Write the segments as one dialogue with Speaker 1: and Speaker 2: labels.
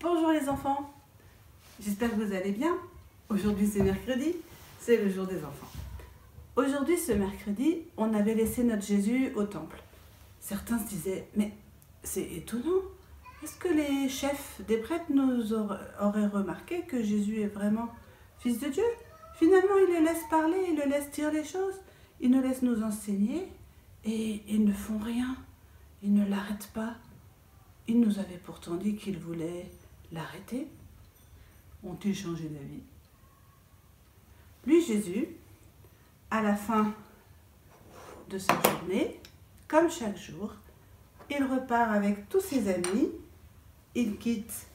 Speaker 1: Bonjour les enfants, j'espère que vous allez bien. Aujourd'hui c'est mercredi, c'est le jour des enfants. Aujourd'hui ce mercredi, on avait laissé notre Jésus au temple. Certains se disaient, mais c'est étonnant, est-ce que les chefs des prêtres nous auraient remarqué que Jésus est vraiment fils de Dieu? Finalement il le laisse parler, il le laisse dire les choses, il nous laisse nous enseigner et ils ne font rien, ils ne l'arrêtent pas. Il nous avait pourtant dit qu'il voulait l'arrêter. Ont-ils changé d'avis? Lui, Jésus, à la fin de sa journée, comme chaque jour, il repart avec tous ses amis, il quitte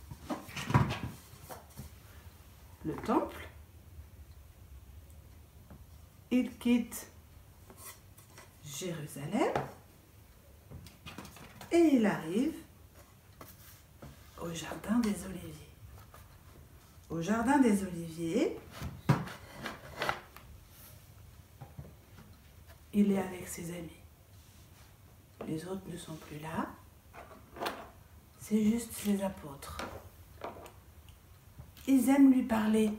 Speaker 1: le temple, il quitte Jérusalem et il arrive au jardin des Oliviers. Au jardin des Oliviers, il est avec ses amis. Les autres ne sont plus là. C'est juste ses apôtres. Ils aiment lui parler.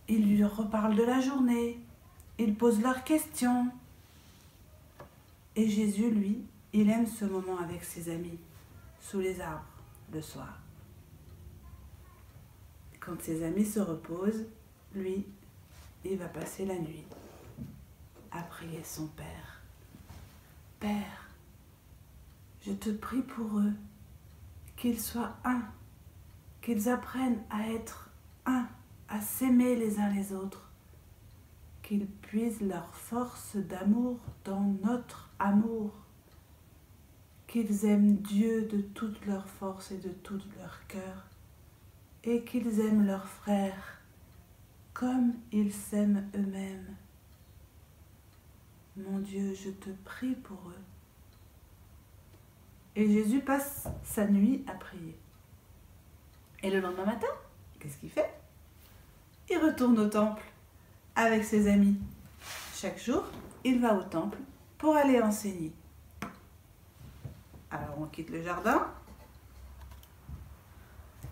Speaker 1: Ils lui reparlent de la journée. Ils posent leurs questions. Et Jésus, lui, il aime ce moment avec ses amis, sous les arbres, le soir. Quand ses amis se reposent, lui, il va passer la nuit à prier son Père. Père, je te prie pour eux, qu'ils soient un, qu'ils apprennent à être un, à s'aimer les uns les autres, qu'ils puisent leur force d'amour dans notre amour, qu'ils aiment Dieu de toute leur force et de tout leur cœur, et qu'ils aiment leurs frères comme ils s'aiment eux-mêmes. Mon Dieu, je te prie pour eux. Et Jésus passe sa nuit à prier. Et le lendemain matin, qu'est-ce qu'il fait? Il retourne au temple avec ses amis. Chaque jour, il va au temple pour aller enseigner. Alors on quitte le jardin,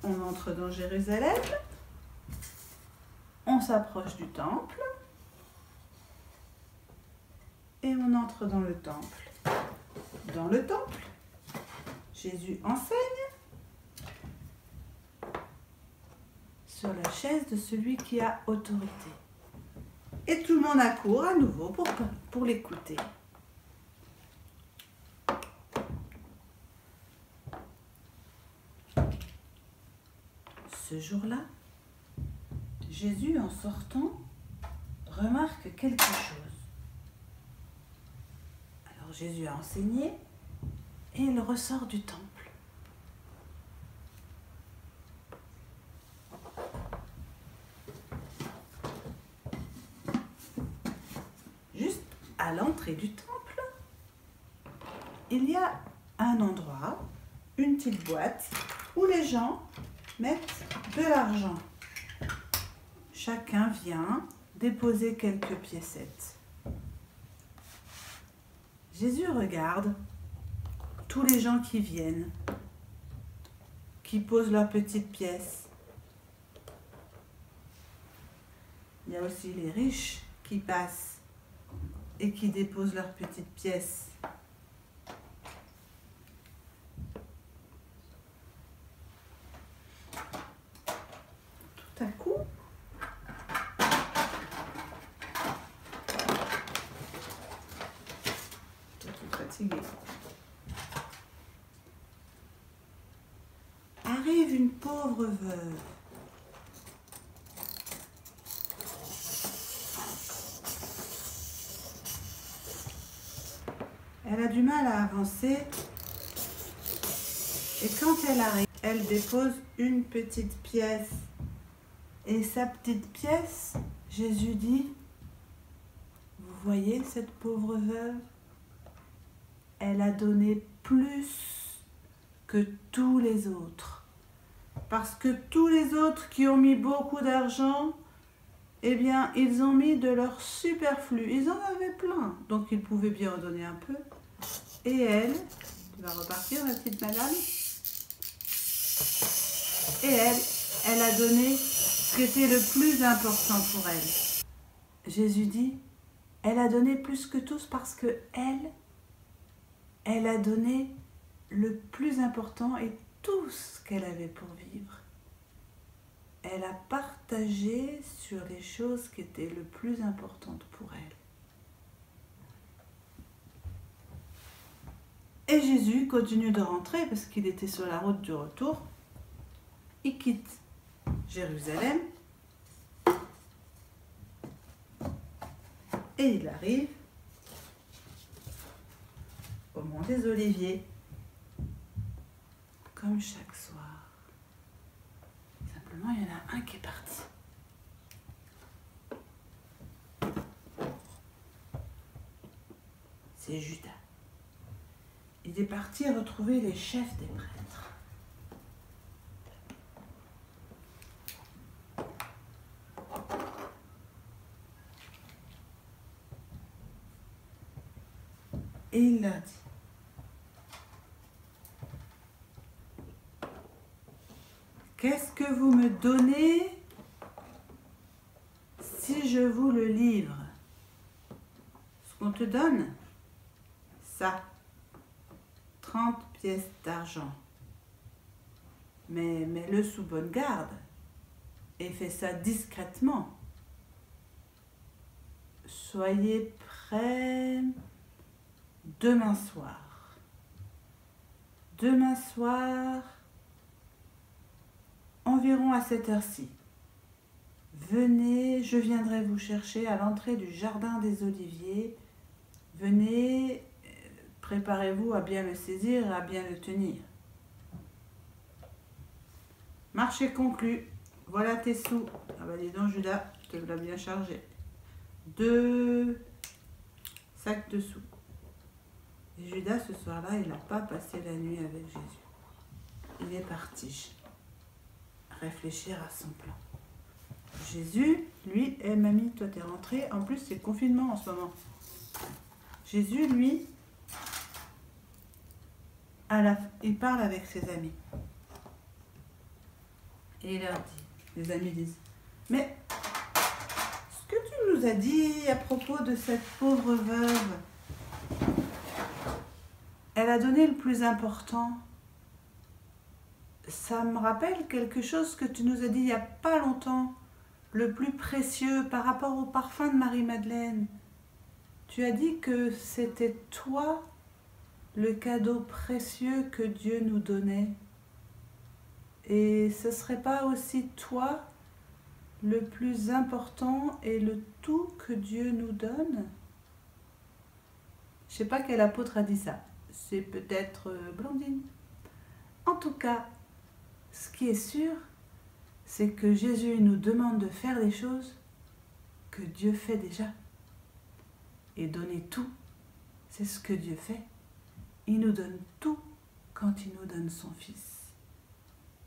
Speaker 1: on entre dans Jérusalem, on s'approche du temple et on entre dans le temple. Dans le temple, Jésus enseigne sur la chaise de celui qui a autorité. Et tout le monde accourt à nouveau pour l'écouter. Ce jour-là, Jésus, en sortant, remarque quelque chose. Alors Jésus a enseigné et il ressort du temple. Juste à l'entrée du temple, il y a un endroit, une petite boîte, où les gens mettent de l'argent. Chacun vient déposer quelques piécettes. Jésus regarde tous les gens qui viennent, qui posent leurs petites pièces. Il y a aussi les riches qui passent et qui déposent leurs petites pièces. Tout à coup, arrive une pauvre veuve. Elle a du mal à avancer et quand elle arrive, elle dépose une petite pièce. Et sa petite pièce, Jésus dit, vous voyez cette pauvre veuve? Elle a donné plus que tous les autres. Parce que tous les autres qui ont mis beaucoup d'argent, eh bien, ils ont mis de leur superflu. Ils en avaient plein, donc ils pouvaient bien en donner un peu. Et elle, Il va repartir, la petite madame. Et elle a donné ce qui était le plus important pour elle. Jésus dit, elle a donné plus que tous parce que elle a donné le plus important et tout ce qu'elle avait pour vivre. Elle a partagé sur les choses qui étaient le plus importantes pour elle. Et Jésus continue de rentrer parce qu'il était sur la route du retour. Il quitte Jérusalem et il arrive au mont des Oliviers, comme chaque soir. Simplement, il y en a un qui est parti. C'est Judas. Il est parti retrouver les chefs des prêtres. Et il leur dit, qu'est-ce que vous me donnez si je vous le livre? Ce qu'on te donne, ça, 30 pièces d'argent. Mais mets-le sous bonne garde et fais ça discrètement. Soyez prêts demain soir. Demain soir, environ à cette heure-ci. Venez, je viendrai vous chercher à l'entrée du jardin des Oliviers. Venez, préparez-vous à bien le saisir et à bien le tenir. Marché conclu. Voilà tes sous. Ah bah dis donc Judas, te l'as bien chargé. 2 sacs de sous. Et Judas, ce soir-là, il n'a pas passé la nuit avec Jésus. Il est parti réfléchir à son plan. Jésus, lui, mamie, toi t'es rentrée. En plus, c'est le confinement en ce moment. Jésus, lui, il parle avec ses amis. Et il leur dit, les amis disent, mais ce que tu nous as dit à propos de cette pauvre veuve, elle a donné le plus important. Ça me rappelle quelque chose que tu nous as dit il n'y a pas longtemps, le plus précieux par rapport au parfum de Marie-Madeleine. Tu as dit que c'était toi le cadeau précieux que Dieu nous donnait. Et ce ne serait pas aussi toi le plus important et le tout que Dieu nous donne? Je ne sais pas quel apôtre a dit ça. C'est peut-être Blandine. En tout cas, ce qui est sûr, c'est que Jésus nous demande de faire des choses que Dieu fait déjà. Et donner tout, c'est ce que Dieu fait. Il nous donne tout quand il nous donne son Fils.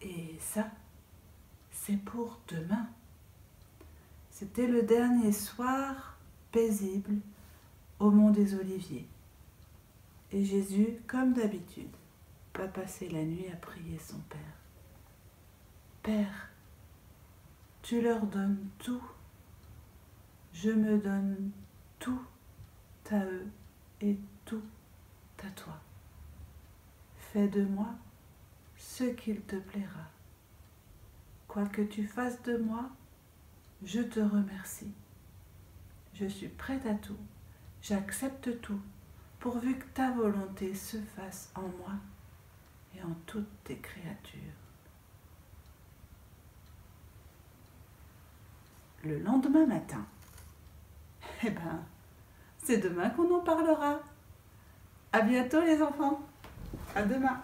Speaker 1: Et ça, c'est pour demain. C'était le dernier soir paisible au mont des Oliviers. Et Jésus, comme d'habitude, va passer la nuit à prier son Père. Père, tu leur donnes tout. Je me donne tout à eux et tout à toi. Fais de moi ce qu'il te plaira. Quoi que tu fasses de moi, je te remercie. Je suis prête à tout. J'accepte tout, pourvu que ta volonté se fasse en moi et en toutes tes créatures. Le lendemain matin, c'est demain qu'on en parlera. À bientôt les enfants. À demain.